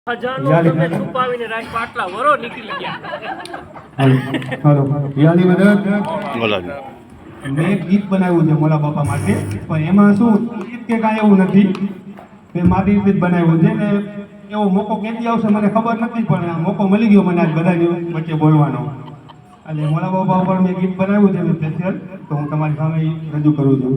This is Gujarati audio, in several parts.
ખજાનો તમે છુપાવીને રાખ આટલા વરો નીકળી ગયા। હાલો યાની મદદ બોલાવી મેં ગીત બનાવ્યું છે મોલા બાપા માટે, પણ એમાં શું ગીત કે કાંઈ એવું નથી, મેં મારી રીતે જ બનાવ્યું છે ને એવો મોકો કેદી આવશે મને ખબર નથી, પણ આ મોકો મળી ગયો મને આજ બધાની વચ્ચે બોલવાનો। એટલે મોલા બાપા ઉપર મેં ગીત બનાવ્યું છે મેં સ્પેશિયલ, તો હું તમારી સામે રજૂ કરું છું।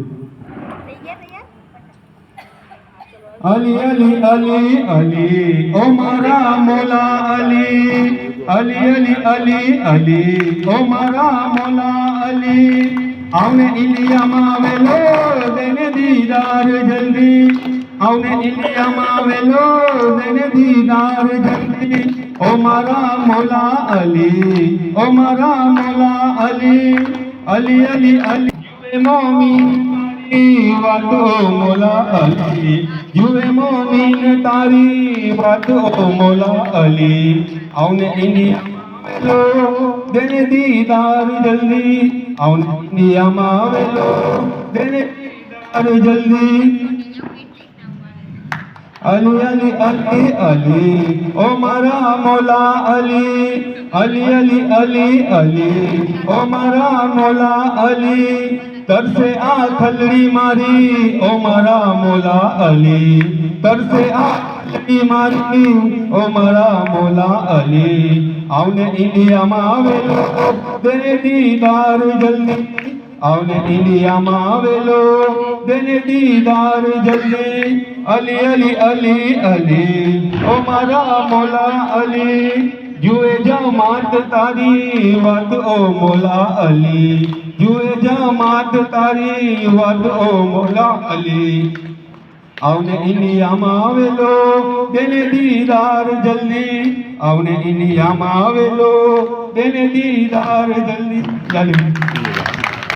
અલી અલી અલી અલી ઓ મારા મોલા અલી, અલી અલી અલી અલી ઓ મારા મોલા અલી, આવને ઇન્ડિયામાં આવેલો દેને દીદાર જલ્દી, આવને ઇન્ડિયામાં આવેલો દેને દીદાર જલ્દી, ઓ મારા મોલા અલી, ઓ મારા મોલા અલી, અલી અલી અલી મોમી વાતો મોલા અલી, યુવે મોમીન તારી વાતો મોલા અલી, આવને ઇન્ડિયામાં આવેલો દેને દીદાર જલ્દી, આવને ઇન્ડિયામાં આવેલો દેને દીદાર જલ્દી, અલી અલી અલી અલી ઓ મારા મોલા અલી, અલી અલી અલી અલી ઓ મારા મોલા અલી, तरसे आ खलड़ी मारी ओ मारा मोला अली, तरसे आ खलड़ी मारी ओ मारा मोला अली, आवने इंडिया में आवेलो देने दीदार जल्दी, आवने इंडिया में आवेलो देने दीदार जल्दी, अली अली अली अली ओ मारा मोला अली, जुए जमात तारी वात ओ मोला अली, जुए जमात तारी वात ओ मोला अली, आवने इंडिया में आवेलो देने दीदार जल्दी, आवने इंडिया में आवेलो देने दीदार जल्दी।